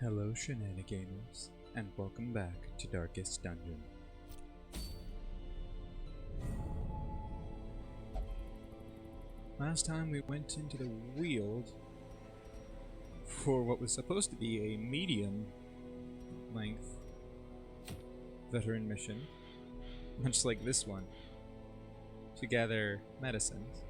Hello Shenanigamers, and welcome back to Darkest Dungeon. Last time we went into the Weald for what was supposed to be a medium-length veteran mission, much like this one, to gather medicines.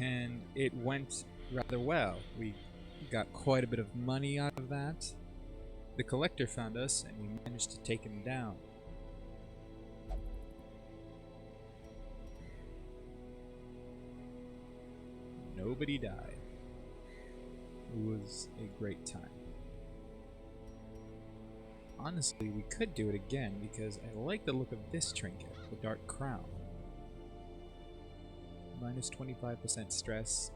And it went rather well. We got quite a bit of money out of that. The collector found us and we managed to take him down. Nobody died. It was a great time. Honestly, we could do it again because I like the look of this trinket, the Dark Crown. Minus 25% stress,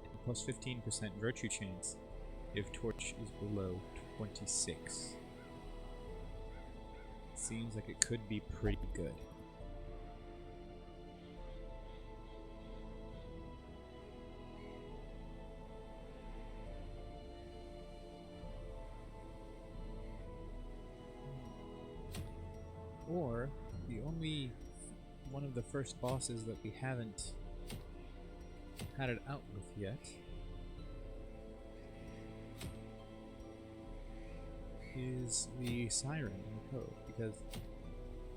and plus 15% virtue chance if torch is below 26. Seems like it could be pretty good. Or the only one of the first bosses that we haven't had it out with yet is the Siren in the Cove, because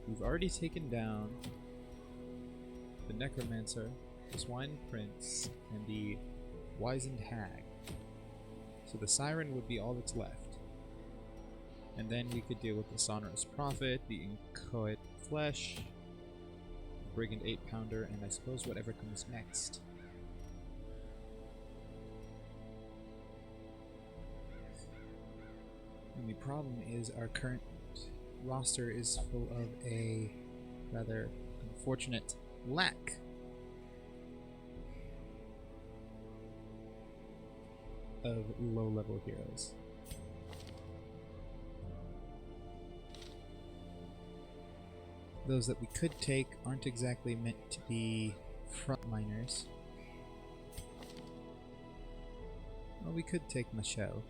we've already taken down the Necromancer, the Swine Prince, and the Wizened Hag. So the Siren would be all that's left. And then we could deal with the Sonorous Prophet, the Inchoate Flesh, the Brigand 8-pounder, and I suppose whatever comes next. The only problem is our current roster is full of a rather unfortunate lack of low-level heroes. Those that we could take aren't exactly meant to be frontliners. Well, we could take Michelle.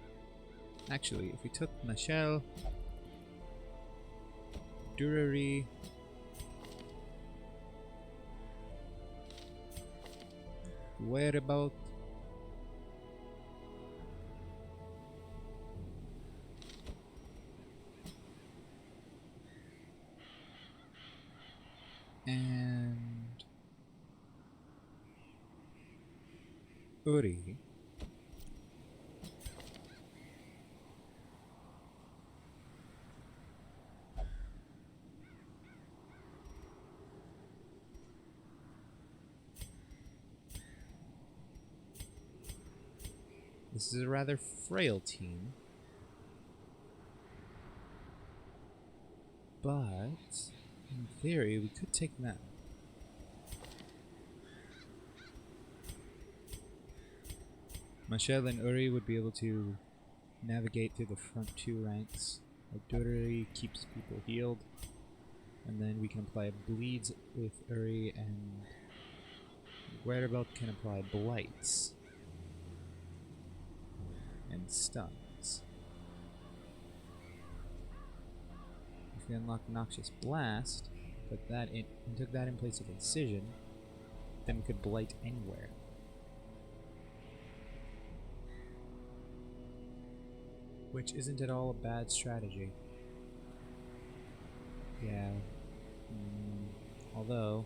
Actually, if we took Michelle, Durari, Whereabout, and Uri. This is a rather frail team, but in theory we could take them. Michelle and Uri would be able to navigate through the front two ranks. Uri keeps people healed, and then we can apply bleeds with Uri, and Whereabout can apply blights and stuns. If we unlock Noxious Blast, put that in, and took that in place of Incision, then we could blight anywhere. Which isn't at all a bad strategy. Yeah. Although,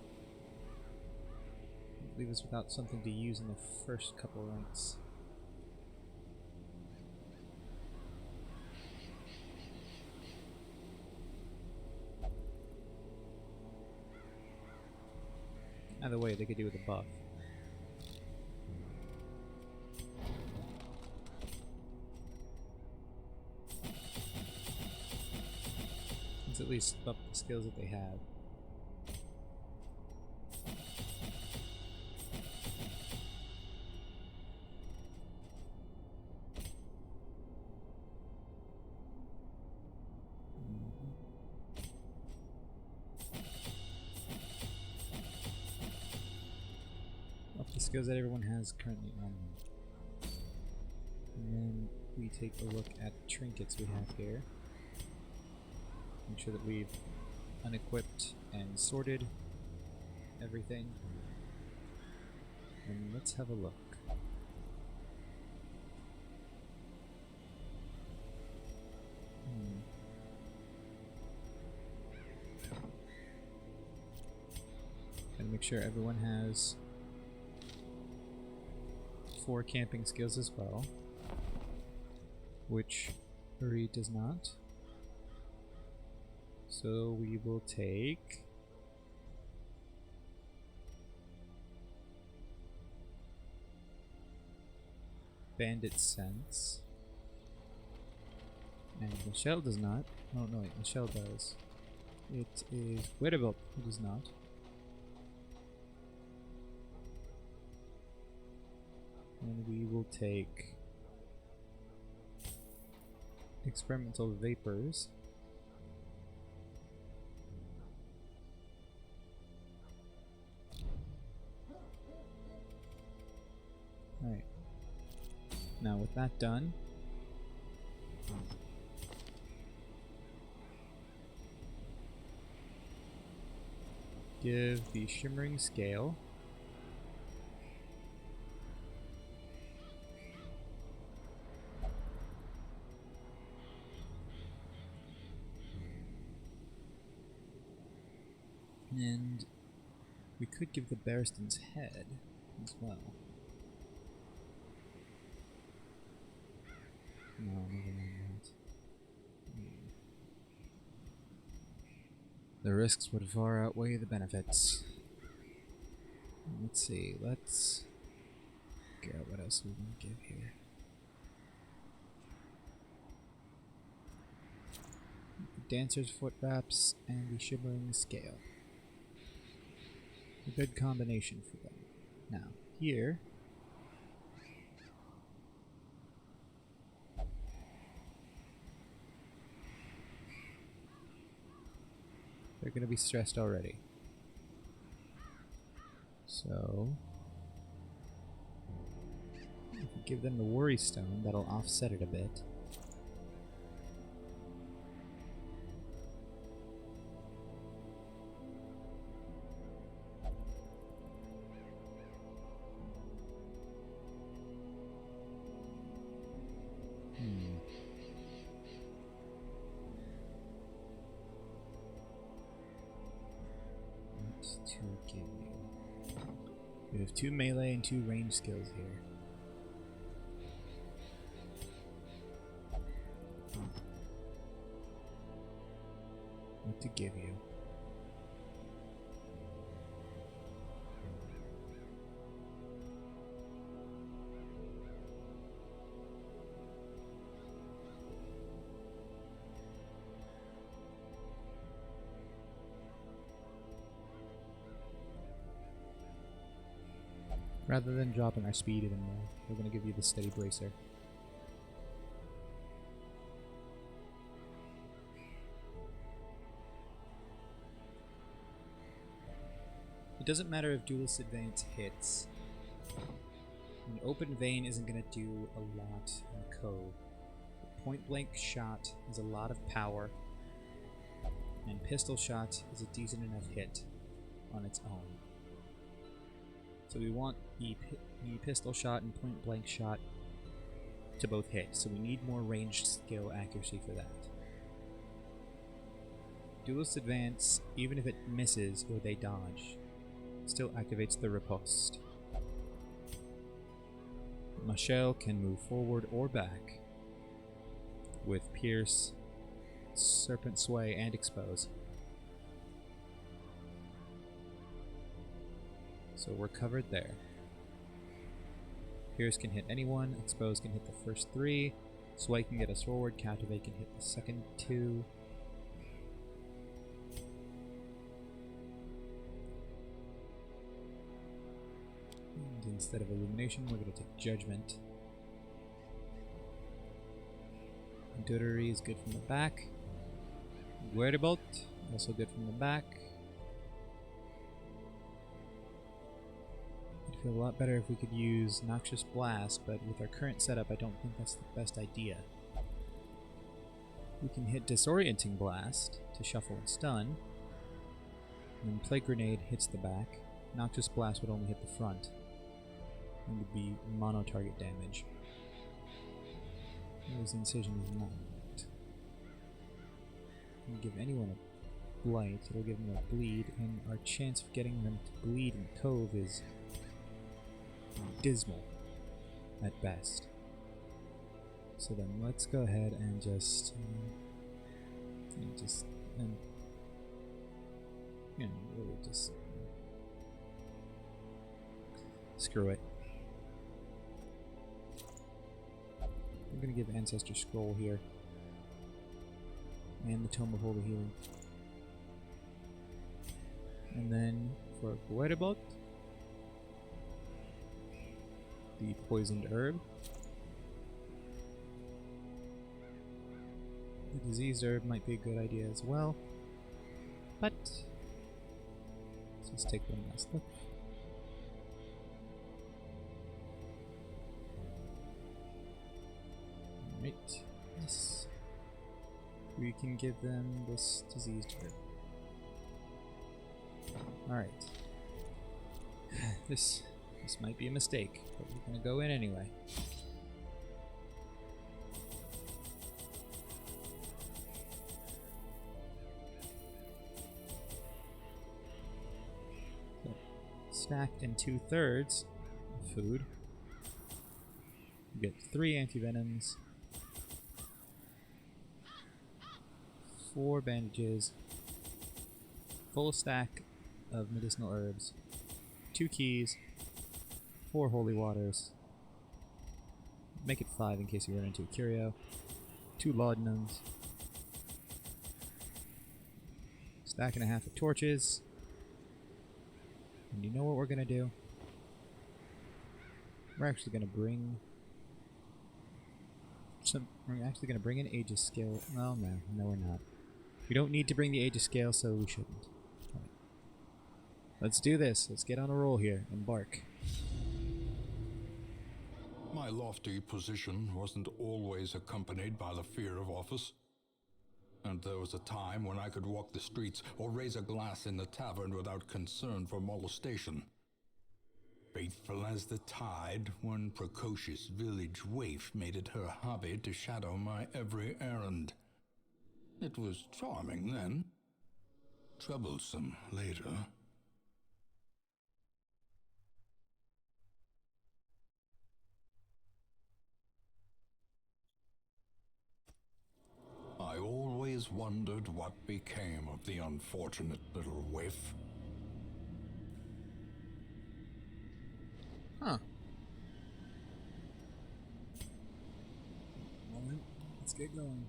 it leave us without something to use in the first couple ranks. Either way, they could do with a buff. Let's at least buff the skills that they have. skills that everyone has currently on them. And then we take a look at the trinkets we have here. Make sure that we've unequipped and sorted everything. And let's have a look. And make sure everyone has 4 camping skills as well, which Uri does not. So we will take Bandit Sense, and Michelle does not. Oh no, wait, Michelle does. It is Weirable who does not. And we will take Experimental Vapors. Alright. Now with that done, give the Shimmering Scale and we could give the Barristan's Head as well. No, never mind that. The risks would far outweigh the benefits. Let's see, let's figure out what else we can give here. The Dancer's Foot Wraps and the Shimmering Scale. A good combination for them. Now, here they're going to be stressed already. So, if we give them the Worry Stone, that'll offset it a bit. To give you. We have 2 melee and 2 range skills here. What to give you? Rather than dropping our speed even more, we're going to give you the Steady Bracer. It doesn't matter if Duelist Advance hits. An open vein isn't going to do a lot in Cove. Point blank shot is a lot of power, and pistol shot is a decent enough hit on its own. So we want the pistol shot and point blank shot to both hit, so we need more ranged skill accuracy for that. Duelist Advance, even if it misses or they dodge, still activates the riposte. Michelle can move forward or back with Pierce, Serpent Sway, and Expose. So we're covered there. Pierce can hit anyone, Expose can hit the first 3, Sway can get us forward, Captivate can hit the second 2. And instead of Illumination, we're going to take Judgment. Dudery is good from the back. Weirable, also good from the back. I'd feel a lot better if we could use Noxious Blast, but with our current setup, I don't think that's the best idea. We can hit Disorienting Blast to shuffle and stun, and then Plague Grenade hits the back. Noxious Blast would only hit the front, and would be mono-target damage. Whereas Incision is not. Give anyone a blight, it'll give them a bleed, and our chance of getting them to bleed in Cove is dismal at best. So then let's go ahead and just really just screw it. I'm gonna give Ancestor Scroll here. And the Tome of Holy Healing. And then for Gueribot, the Poisoned Herb. The Diseased Herb might be a good idea as well. But let's just take one last look. Alright. Yes. We can give them this Diseased Herb. Alright. This might be a mistake, but we're gonna go in anyway. So, stacked in 2/3 of food. You get 3 antivenoms, 4 bandages, full stack of medicinal herbs, 2 keys, 4 holy waters, make it 5 in case you run into a curio, 2 laudanums, stack and a half of torches, and you know what we're gonna do? We're actually gonna bring an Aegis Scale. Well, no we're not. We don't need to bring the Aegis Scale, so we shouldn't. Right. Let's do this. Let's get on a roll here. Embark. My lofty position wasn't always accompanied by the fear of office. And there was a time when I could walk the streets or raise a glass in the tavern without concern for molestation. Faithful as the tide, one precocious village waif made it her hobby to shadow my every errand. It was charming then, troublesome later. I always wondered what became of the unfortunate little waif. Huh. Well then, let's get going.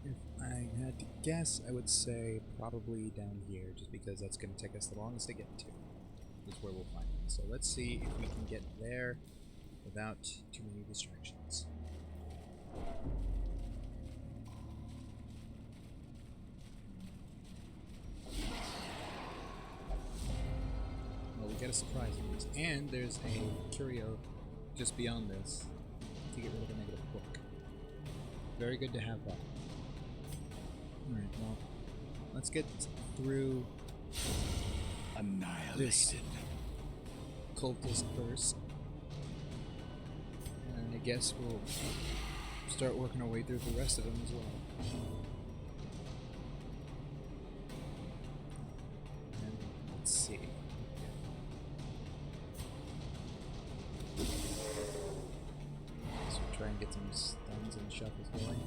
If I had to guess, I would say probably down here, just because that's going to take us the longest to get to. Is where we'll find it. So let's see if we can get there without too many distractions. Well, we get a surprise in this, and there's a curio just beyond this to get rid of a negative book. Very good to have that. Alright, well, let's get through this cultist first. And I guess we'll start working our way through the rest of them as well. And let's see. So try and get some stuns and shuffles going.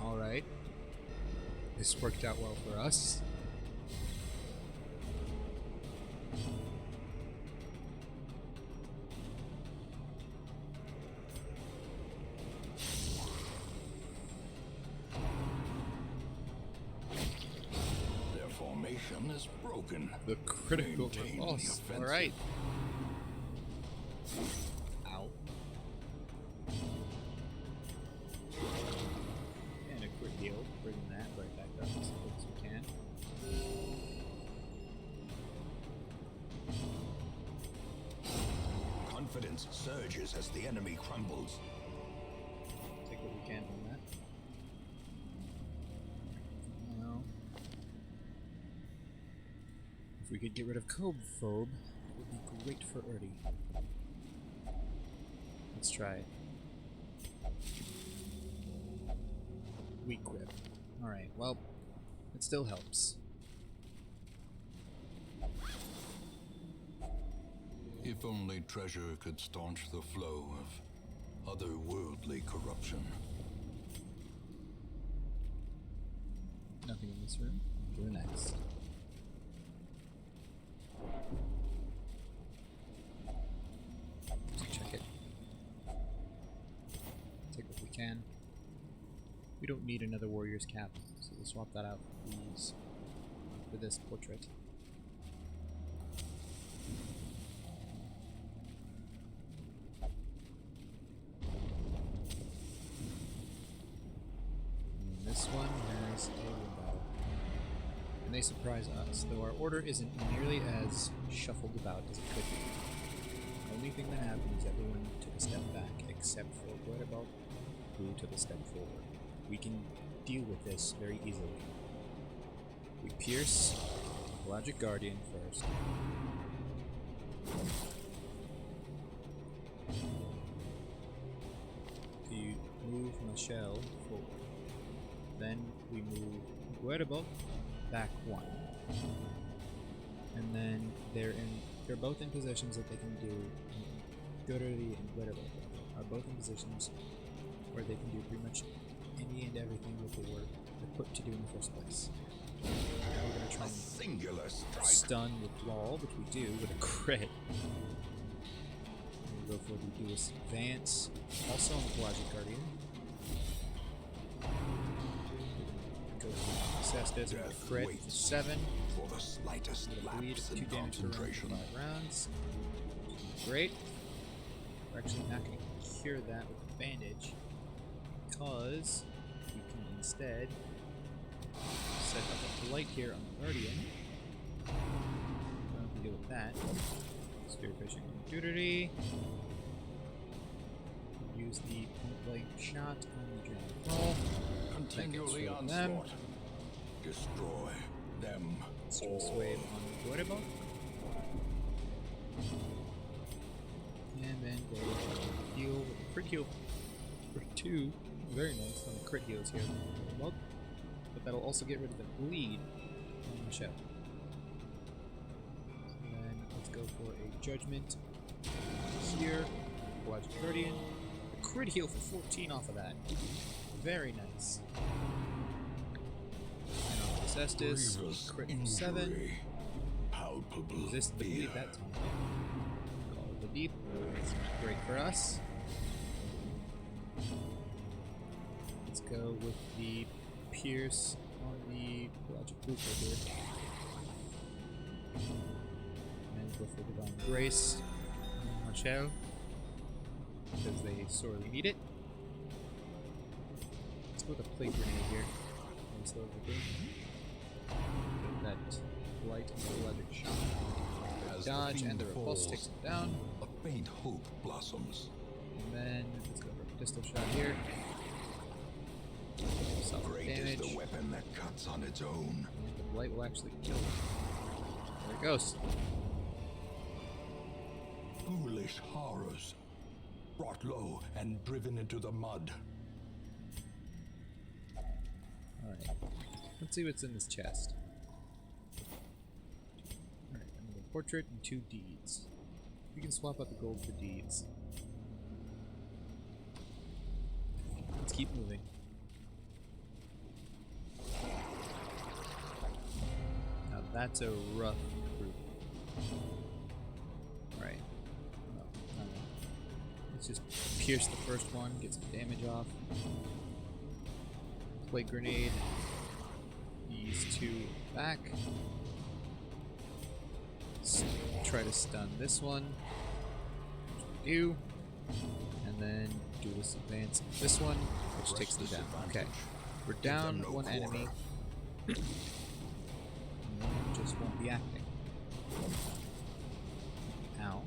Alright. This worked out well for us. Their formation is broken. The critical repulse. Alright. Ow. And a quick heal, bringing that right back up. defense surges as the enemy crumbles. Take what we can from that. Now, if we could get rid of Cove, it would be great for Erdi. Let's try it. Weak grip. Alright, well, it still helps. If only treasure could staunch the flow of otherworldly corruption. Nothing in this room. To the next. Let's check it. Take what we can. We don't need another warrior's cap, so we'll swap that out for this portrait. And this one has a window. And they surprise us, though our order isn't nearly as shuffled about as it could be. The only thing that happened is everyone took a step back, except for Guerrero, who took a step forward. We can deal with this very easily. We pierce Logic Guardian first. To move Michelle forward. Then we move Guerrero back one. And then they're both in positions that they can do. Gurri and Guerrero are both in positions where they can do pretty much any and everything that they were put to do in the first place. Now we're going to try and Singular strike. stun with wall, which we do with a crit. We'll go for the Duelist Advance, also on the Logic Guardian. Go for Cestus with a crit for 7. For the slightest Bleed lapse 2 in damage per round for concentration. 5 rounds. Great. We're actually not going to cure that with a bandage, because we can instead set up a Blight here on the Guardian. We can deal with that. Spear Fishing Duty. Use the point blank shot on the Giant Troll. Continually them. onslaught. Destroy them Stress all. Wave on Guerrero. And then go heal with a crit heal for 2. Very nice on the crit heals here. Well, but that'll also get rid of the bleed on Michelle. And then let's go for a judgment here. Logic Guardian. A crit heal for 14 off of that. Very nice. And on Cestus, Grievous crit for 7. injury. Palpable Resist the fear. bleed that time. Call it the deep. It's not great for us. Let's go with the Pierce on the Logic Blueprint here. And go for Divine Grace on Michelle, because they sorely need it. Let's go with a Plague Grenade here. Nice little thing. Get that Blight and the Logic Shot. As Dodge the and the fiend Repulse falls, takes it down. a faint hope blossoms. And then let's go for a Pistol Shot here. Self Great damage. is the weapon that cuts on its own. And the Blight will actually kill him. There it goes. Foolish horrors. Brought low and driven into the mud. Alright. Let's see what's in this chest. Alright, another portrait and 2 deeds. We can swap out the gold for deeds. Let's keep moving. Now that's a rough group. Alright. Let's just pierce the first one, get some damage off. Plague Grenade. These 2 back. Try to stun this one. Which we do. And then do this advance on this one, which takes them down. Okay. We're down them no 1 enemy. And one just won't be acting. Ow.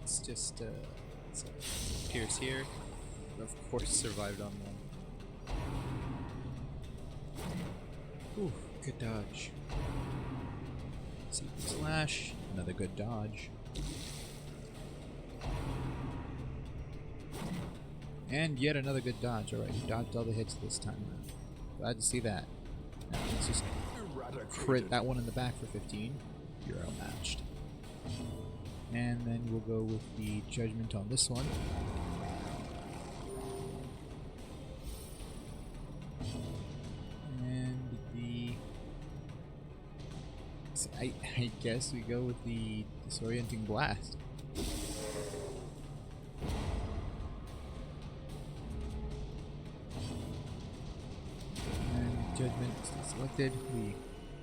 let's just so Pierce here. Of course, survived on one. Ooh, good dodge. Secret slash, another good dodge. And yet another good dodge. Alright, you dodged all the hits this time around. Glad to see that. Now let's just crit that one in the back for 15. You're outmatched. And then we'll go with the judgment on this one. And the... I guess we go with the disorienting blast. And judgment is selected. We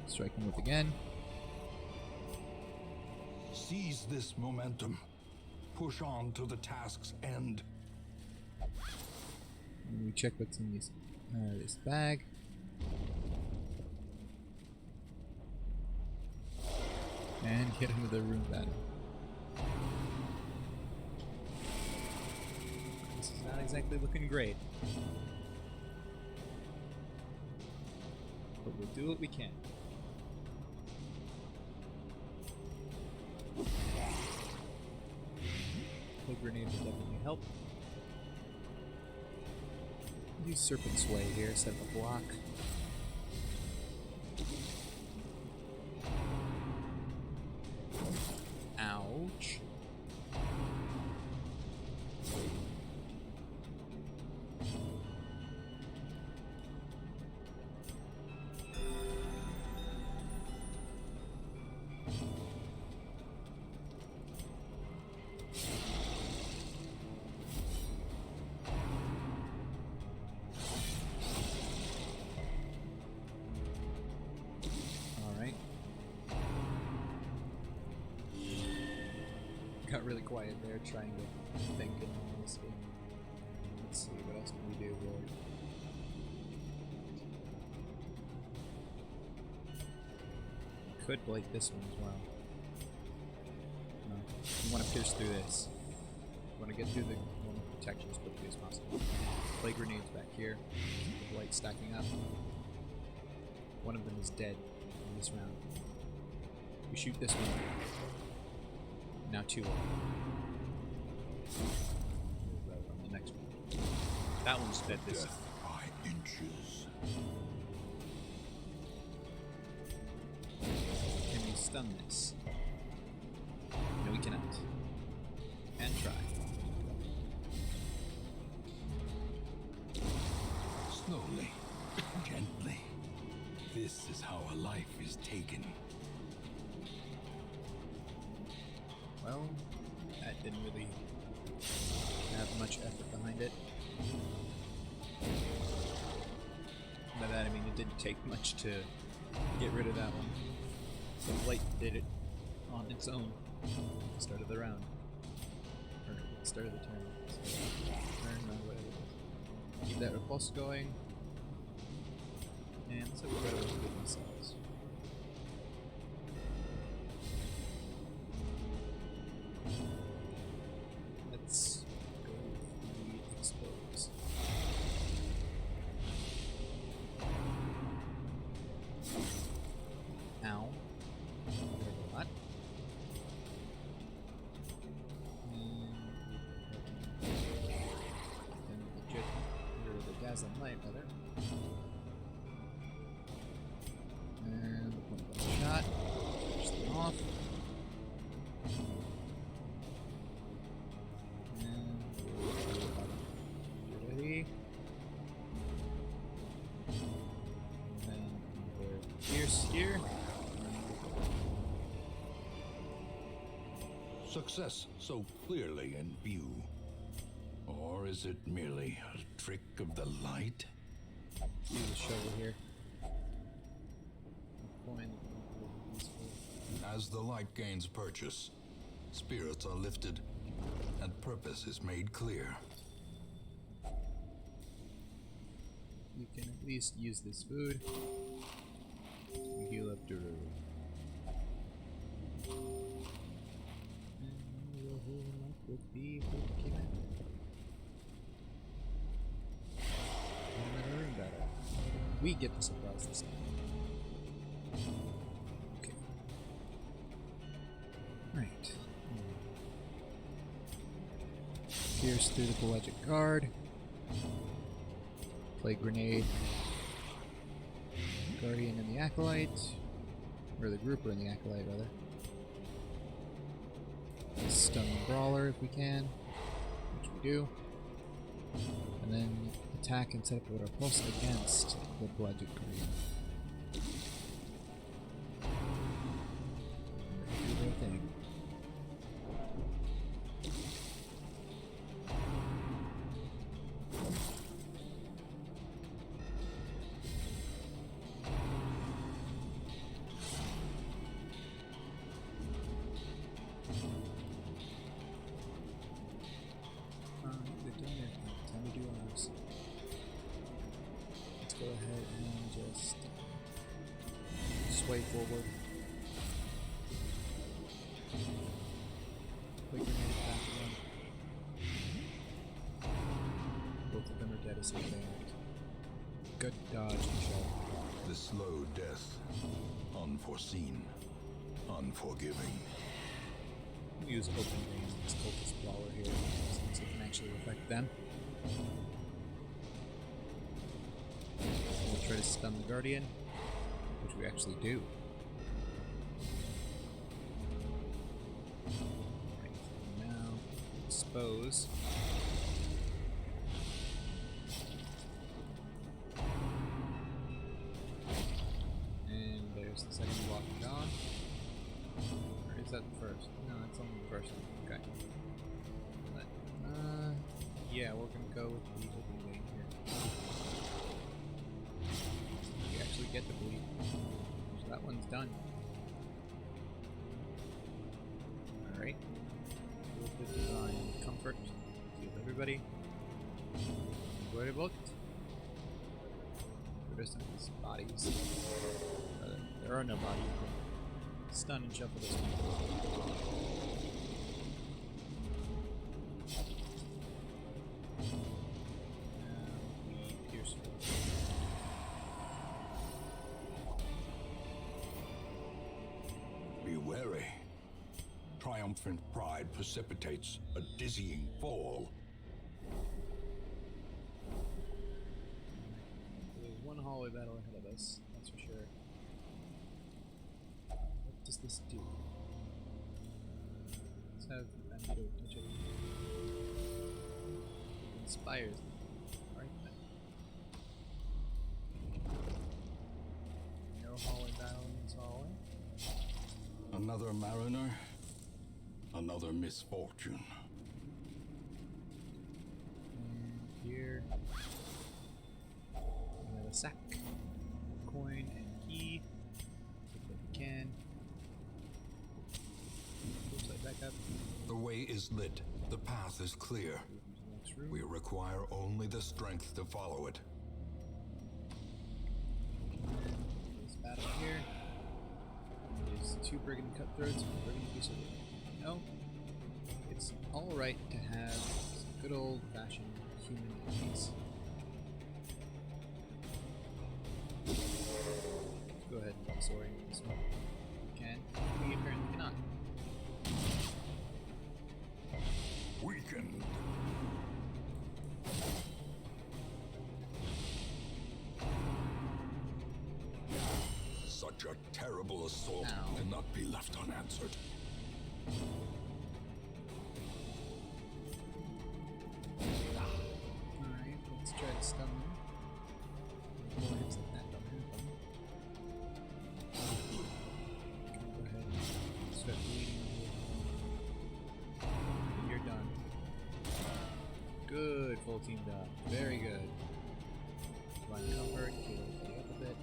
strike him with again. Seize this momentum. Push on to the task's end. And we check what's in this bag. And get into the room battle. This is not exactly looking great. But we'll do what we can. The grenade will definitely help. Use Serpent Sway here, set up a block. Ouch. Got really quiet there, trying to think and honestly. Let's see, what else can we do here? Could blade this one as well. No, you want to pierce through this. You want to get through the normal protection as quickly as possible. Play grenades back here. The blight stacking up. One of them is dead in this round. We shoot this one. Now 2 on the next one. That one's dead this time. By inches. Can we stun this? No, we cannot. And try. Slowly, gently. This is how a life is taken. Well, that didn't really have much effort behind it. By that I mean it didn't take much to get rid of that one. The light did it on its own at the start of the round. Or at the start of the turn. So, turn, whatever it is. Keep that repulse going. And let's have a better one with themselves. Let's go with the expose. Ow. There a lot. And the dazzling light, rather. And one shot. Push them off. Here. Success so clearly in view. Or is it merely a trick of the light? Use a shovel here. Coin. As the light gains purchase, spirits are lifted, and purpose is made clear. You can at least use this food. Heal up Duru. And we'll heal him up would be if we came in. Another room better. We get the surprise this time. Okay. Right. Pierce through the pelagic guard. Play grenade. Guardian and the Acolyte. Or the Grouper and the Acolyte, rather. Stun the Brawler if we can. Which we do. And then attack and set up with our pulse against the pelagic guardian. Do their thing. They're doing their thing. Time to do ours. Let's go ahead and just sway forward. Quick grenade back again. Both of them are dead as they failed. Good dodge, Michelle. The slow death. Unforeseen. Unforgiving. Use open range this cultist brawler here, since it can actually affect them. We'll try to stun the Guardian, which we actually do. Right, now, expose. And there's the second block gone. Or is that the first? No, that's only the first one. Okay. But, yeah, we're gonna go with the open lane here. We actually get the bleed. So that one's done. Alright. With the divine comfort. Heal everybody. Worry about. What are some of these bodies? There are no bodies. Stun and shuffle this one. We pierce. Be wary. Triumphant pride precipitates a dizzying fall. There's one hallway battle ahead of us, that's for sure. What does this do? Let's have Bandito touch it. It inspires them. Right then. No hallway battle in this hallway. Another mariner, another misfortune. And here we have a sack, coin, and key. Take what we can. Looks like back up. The way is lit. The path is clear. Move into the next room. We require only the strength to follow it. This battle here. There's two brigand cutthroats and a brigand fusilier. No, it's alright to have some good old-fashioned human enemies. Go ahead and disorient this one. You can. We apparently cannot. Weakened. Such a terrible assault Ow. cannot be left unanswered. Alright, let's try to stun them. More hits like that don't happen. Go ahead and start bleeding. You're done. Good, full team done. Very good. Divine comfort, heal everybody up a bit.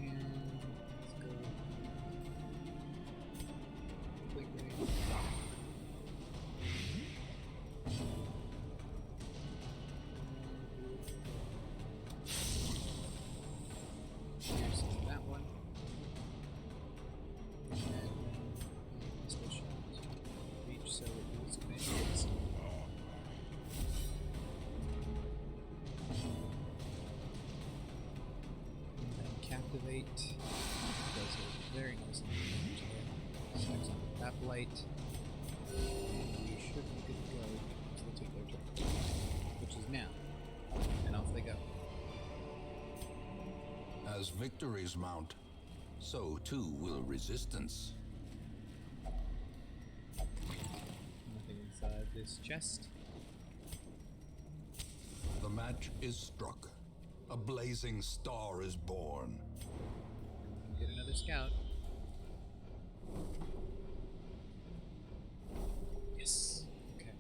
And let's go. Quick grenade. Here's that one. activate. Does a very nice damage there. Stacks on the tap light. And we should be good to go. So they'll take their turn. Which is now. And off they go. As victories mount, so too will resistance. Nothing inside this chest. The match is struck. A blazing star is born. Get another scout. Yes. Okay.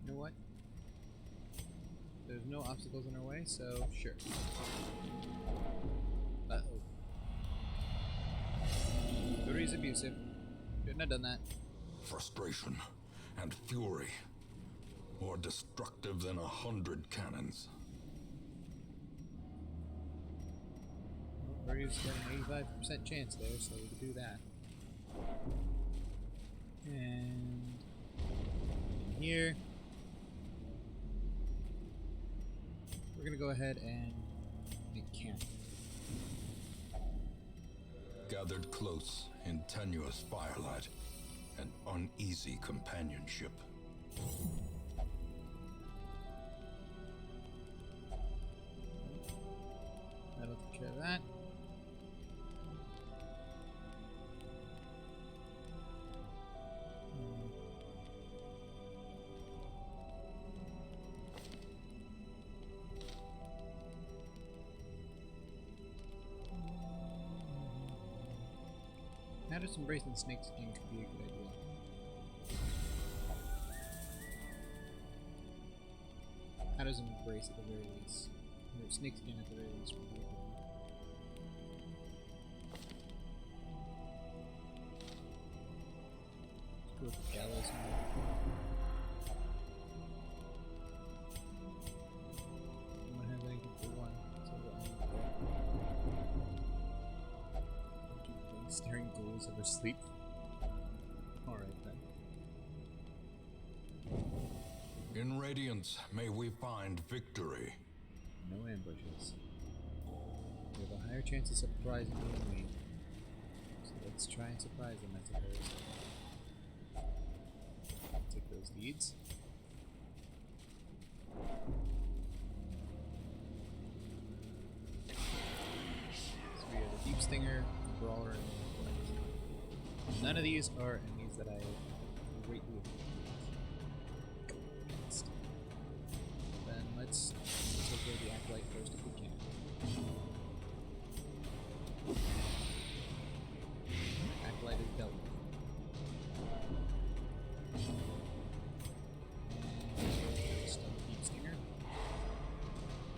You know what? There's no obstacles in our way, so sure. Uh-oh. Fury's abusive. Shouldn't have done that. Frustration and fury. More destructive than 100 cannons. Well, Fury's got an 85% chance there, so we can do that. And in here, we're gonna go ahead and make camp. Gathered close in tenuous firelight, an uneasy companionship. That'll take care of that. How does embracing snake skin could be a good idea? How does embrace at the very least? Or snake skin at the very least would be a good idea. Let's go with the gallows now. Anyone have anything for one? So staring ghouls ever sleep? Alright then. In Radiance, may we find victory. No ambushes. We have a higher chance of surprising them than we. So let's try and surprise them, I suppose. Take those leads. So we have a Deep Stinger, a Brawler, and none of these are enemies that I greatly go against. Then let's take care of the Acolyte first if we can. Acolyte is dealt with. And stun the Deep Stinger,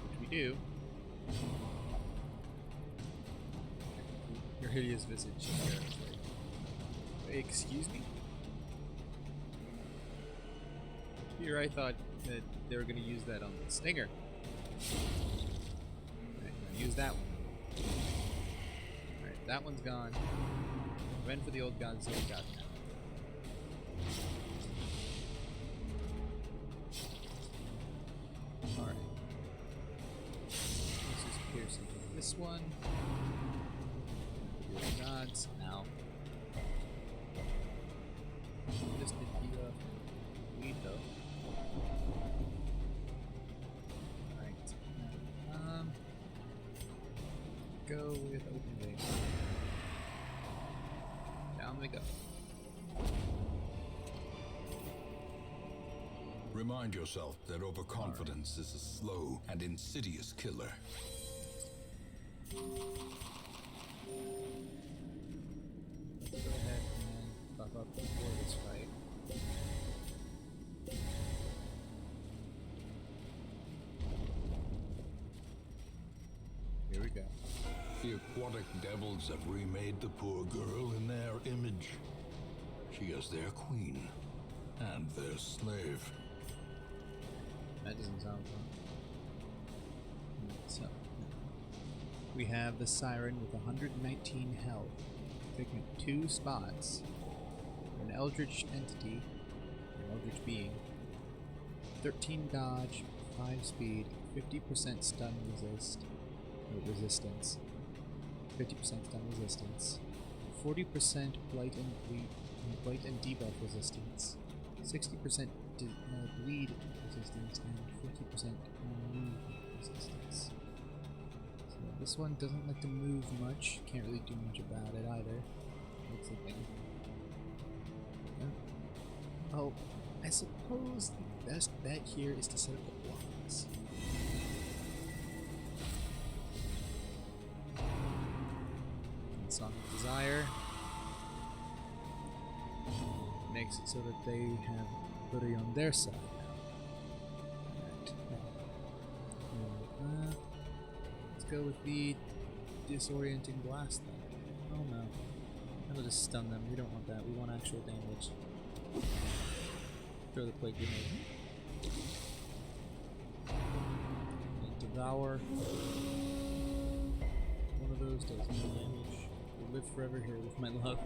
which we do. Your hideous visage. Excuse me? Here I thought that they were going to use that on the Stinger. Alright, use that one. Alright, that one's gone. Run for the old gods, old god now. Alright. This is piercing this one. The old gods. Ow. Just did the lead though. Alright. Go with open wing. Down we go. Remind yourself that overconfidence is a slow and insidious killer. Let's go ahead and buff up before this fight. Here we go. The aquatic devils have remade the poor girl in their image. She is their queen and their slave. That doesn't sound fun. So, we have the Siren with 119 health, taking up 2 spots. An Eldritch entity, an Eldritch being 13 dodge, 5 speed, 50% stun resistance, 50% stun resistance, 40% blight and debuff resistance, 60% bleed resistance, and 50% move resistance. So this one doesn't like to move much. Can't really do much about it either. That's the thing. Oh, I suppose the best bet here is to set up the blocks. And Song of Desire makes it so that they have Buddy on their side. Right. Let's go with the disorienting blast then. Oh no. That'll just stun them. We don't want that. We want actual damage. Throw the plague grenade. And devour. One of those does no damage. We'll live forever here with my love.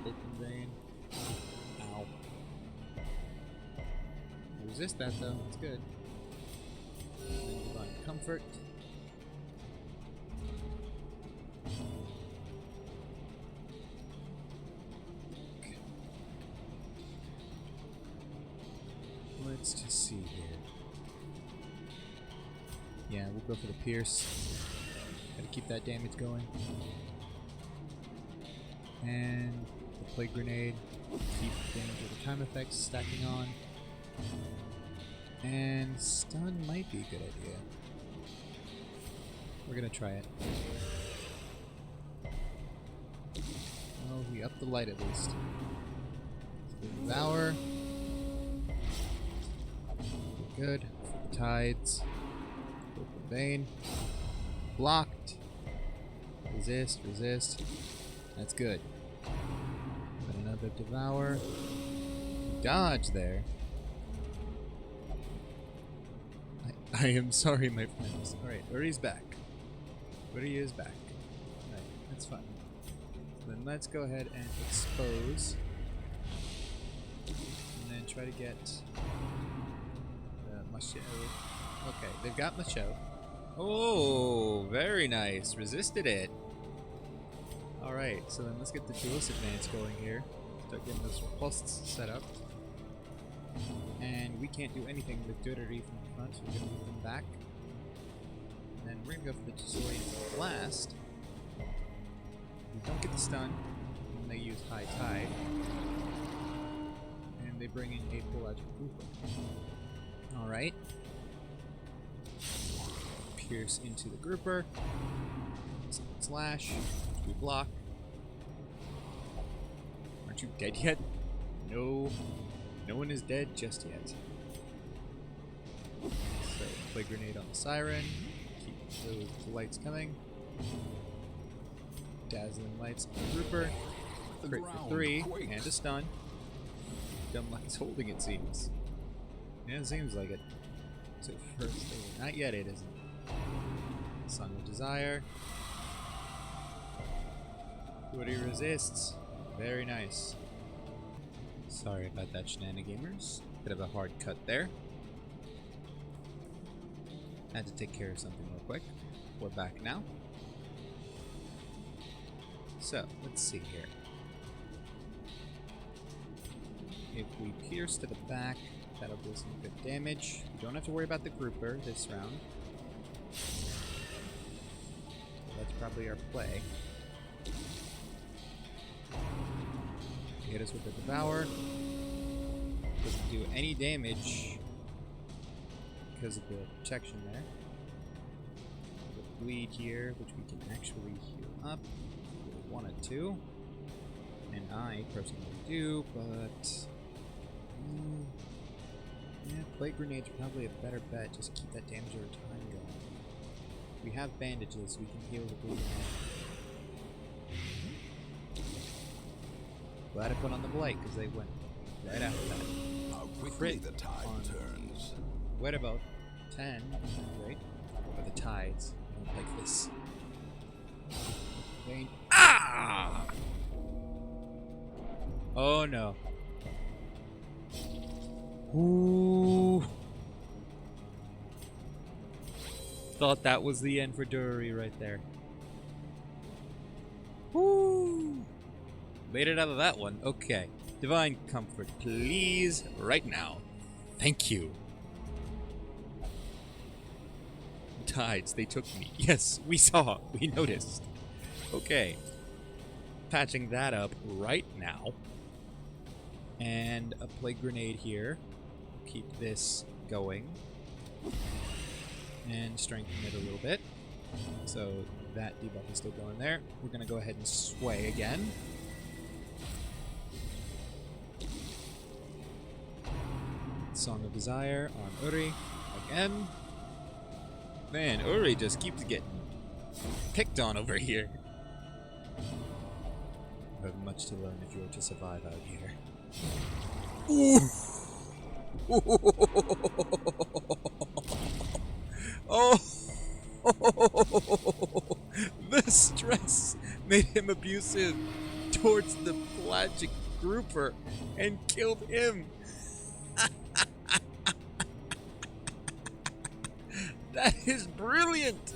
Open vein. Ow. Resist that though, it's good. And then divine comfort. Okay. Let's just see here. Yeah, we'll go for the pierce. Gotta keep that damage going. And the plague grenade. Keep damage over time effects stacking on. And stun might be a good idea. We're gonna try it. Oh, we upped the light at least. Devour. Good. For the tides. Open vein. Blocked. Resist, resist. That's good. Got another devour. Dodge there. I am sorry, my friends. Alright, Uri's back. Uri is back. Alright, that's fine. So then let's go ahead and expose. And then try to get Macho. Okay, they've got Macho. Oh, very nice. Resisted it. Alright, so then let's get the duelist advance going here. Start getting those repulses set up. And we can't do anything with Durari from the front, so we're going to move them back. And then we're going to go for the disorienting blast. We don't get the stun, and they use High Tide. And they bring in a pelagic grouper. Alright. Pierce into the grouper. Slash. We block. Aren't you dead yet? No. No one is dead just yet. So, plague grenade on the Siren. Keep those lights coming. Dazzling lights on the grouper. Crit for 3 and a stun. Dumb Light's holding, it seems. Yeah, it seems like it. So first thing, not yet it isn't. Song of Desire. Woody resists. Very nice. Sorry about that, Shenanigamers. Bit of a hard cut there. Had to take care of something real quick. We're back now. So, let's see here. If we pierce to the back, that'll do some good damage. We don't have to worry about the grouper this round. That's probably our play. Hit us with the Devour. Doesn't do any damage because of the protection there. The bleed here, which we can actually heal up if we wanted to. And I personally do, but yeah, Plague Grenade's probably a better bet. Just keep that damage over time going. We have bandages, we can heal the bleeding. Glad I put on the Blight, because they went right after that. How quickly the tide turns. What about 10, right? For the tides. I don't like this. Rain. Ah! Oh no. Ooh. thought that was the end for Dury right there. Woo! Made it out of that one. Okay. Divine Comfort, please, right now. Thank you. Tides, they took me. Yes, we saw. We noticed. Okay. Patching that up right now. And a plague grenade here. Keep this going. And strengthen it a little bit. So that debuff is still going there. We're going to go ahead and sway again. Song of Desire on Uri again. Man, Uri just keeps getting picked on over here. You have much to learn if you are to survive out here. Ooh. Oh! The stress made him abusive towards the pelagic grouper and killed him. That is brilliant!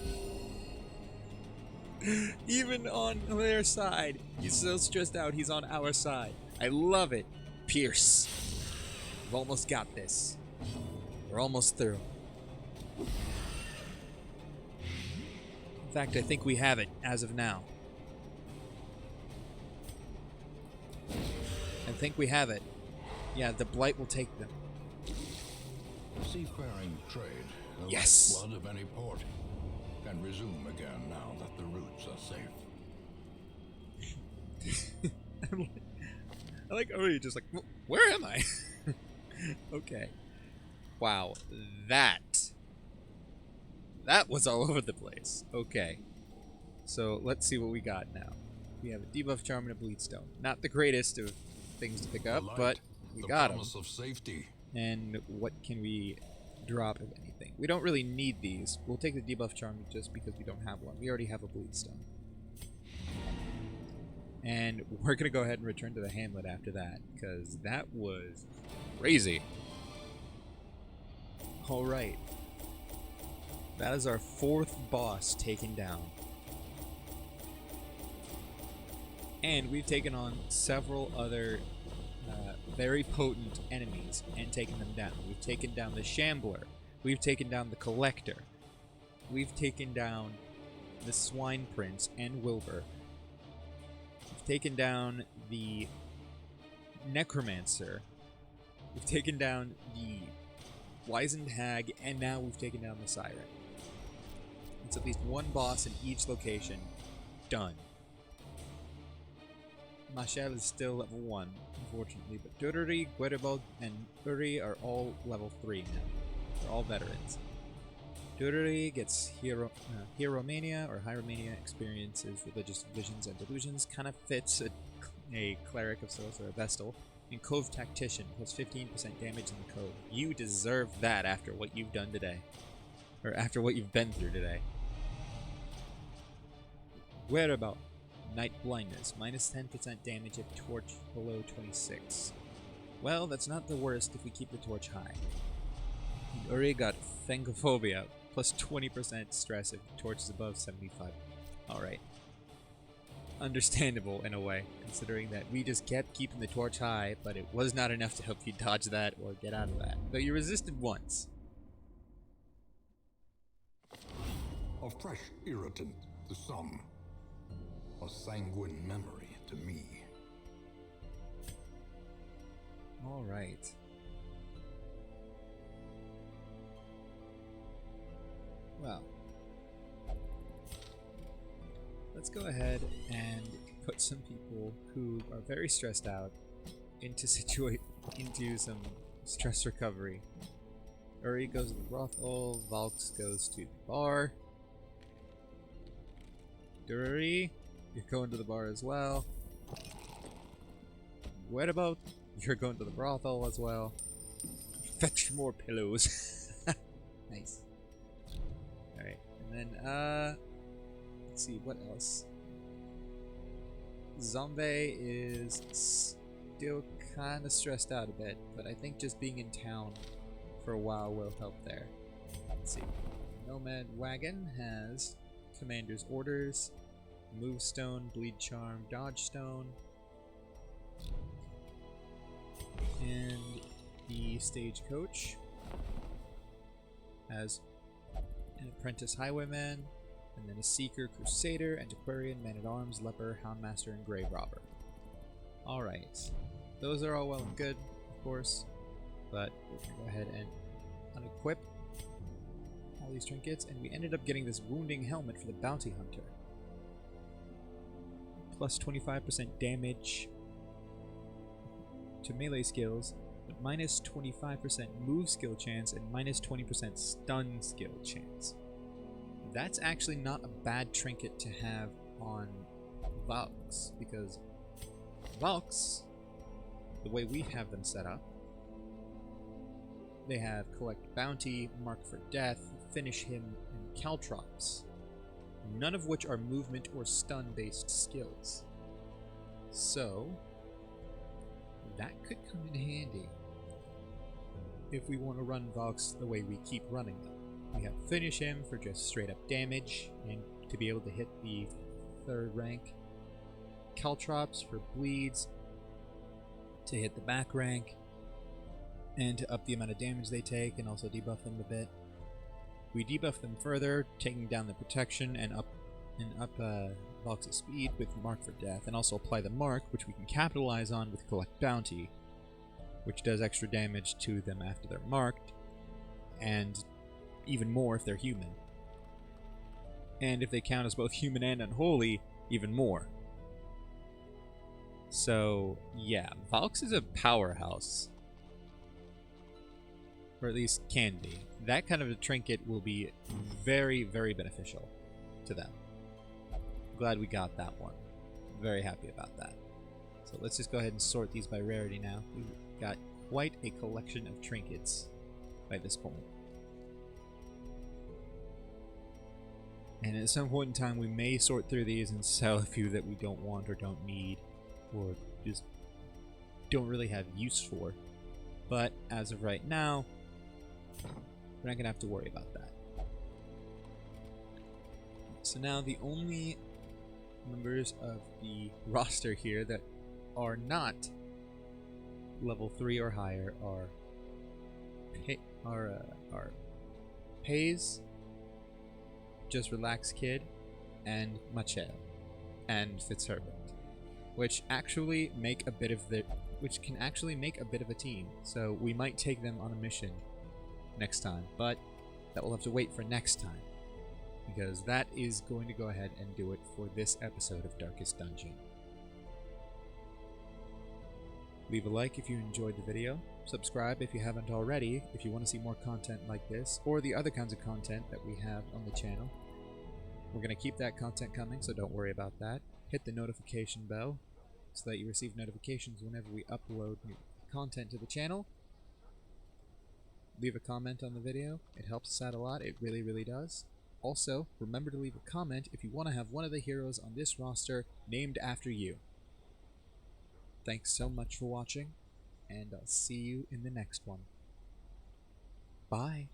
Even on their side, he's so stressed out, he's on our side. I love it. Pierce. We've almost got this. We're almost through. In fact, I think we have it as of now. I think we have it. Yeah, the Blight will take them. Seafaring trade, the Yes. lifeblood of any port, can resume again now that the routes are safe. I like, oh, you're just like, where am I? Okay. Wow, that was all over the place. Okay. So let's see what we got now. We have a debuff charm and a bleed stone. Not the greatest of things to pick up, but we got them. Of safety. And what can we drop, if anything? We don't really need these. We'll take the debuff charm just because we don't have one. We already have a bleed stone. And we're going to go ahead and return to the hamlet after that, because that was crazy. Alright. That is our 4th boss taken down. And we've taken on several other very potent enemies and taken them down. We've taken down the Shambler. We've taken down the Collector. We've taken down the Swine Prince and Wilbur. We've taken down the Necromancer. We've taken down the Wizened Hag, and now we've taken down the Siren. It's at least one boss in each location. Done. Mashal is still level 1, unfortunately, but Dururi, Gueribald, and Uri are all level 3 now. They're all veterans. Dururi gets Hieromania or Hieromania experiences religious visions and delusions. Kind of fits a cleric of sorts or a vestal. And Cove Tactician plus 15% damage in the Cove. You deserve that after what you've done today. Or after what you've been through today. Whereabout? Night Blindness, minus 10% damage if torch below 26. Well, that's not the worst if we keep the torch high. And Uri got Fangophobia, plus 20% stress if the torch is above 75. Alright. Understandable in a way, considering that we just kept keeping the torch high, but it was not enough to help you dodge that or get out of that. Though you resisted once. A fresh irritant to some. A sanguine memory to me. Alright. Well. Let's go ahead and put some people who are very stressed out into some stress recovery. Uri goes to the brothel, Valks goes to the bar. Dururi, you're going to the bar as well. Whereabout? You're going to the brothel as well. Fetch more pillows. Nice. Alright, and then, let's see, what else? Zombie is still kind of stressed out a bit, but I think just being in town for a while will help there. Let's see. Nomad Wagon has Commander's Orders, Move Stone, Bleed Charm, Dodge Stone, and the Stagecoach has an Apprentice Highwayman, and then a Seeker, Crusader, Antiquarian, Man-at-Arms, Leper, Houndmaster, and Grave Robber. Alright, those are all well and good, of course, but we're going to go ahead and unequip all these trinkets, and we ended up getting this Wounding Helmet for the Bounty Hunter. Plus 25% damage to melee skills, but minus 25% move skill chance and minus 20% stun skill chance. That's actually not a bad trinket to have on Valks, because Valks, the way we have them set up, they have Collect Bounty, Mark for Death, Finish Him, and Caltrops, none of which are movement or stun-based skills. So, that could come in handy if we want to run Valks the way we keep running them. We have Finish Him for just straight up damage and to be able to hit the 3rd rank. Caltrops for bleeds to hit the back rank and to up the amount of damage they take and also debuff them a bit. We debuff them further, taking down the protection and up Valk's speed with Mark for Death, and also apply the Mark, which we can capitalize on with Collect Bounty, which does extra damage to them after they're marked, and even more if they're human. And if they count as both human and unholy, even more. So, yeah, Valks is a powerhouse. Or at least can be. That kind of a trinket will be very, very beneficial to them. Glad we got that one. Very happy about that. So let's just go ahead and sort these by rarity now. We've got quite a collection of trinkets by this point. And at some point in time we may sort through these and sell a few that we don't want or don't need, or just don't really have use for. But as of right now, we're not going to have to worry about that. So now the only members of the roster here that are not level 3 or higher are Pays, Just Relax Kid, and Machel, and Fitzherbert, which actually make a bit of a team. So we might take them on a mission next time, but that will have to wait for next time, because that is going to go ahead and do it for this episode of Darkest Dungeon. Leave a like if you enjoyed the video, subscribe if you haven't already if you want to see more content like this, or the other kinds of content that we have on the channel. We're going to keep that content coming, so don't worry about that. Hit the notification bell so that you receive notifications whenever we upload new content to the channel. Leave a comment on the video. It helps us out a lot. It really, really does. Also, remember to leave a comment if you want to have one of the heroes on this roster named after you. Thanks so much for watching, and I'll see you in the next one. Bye.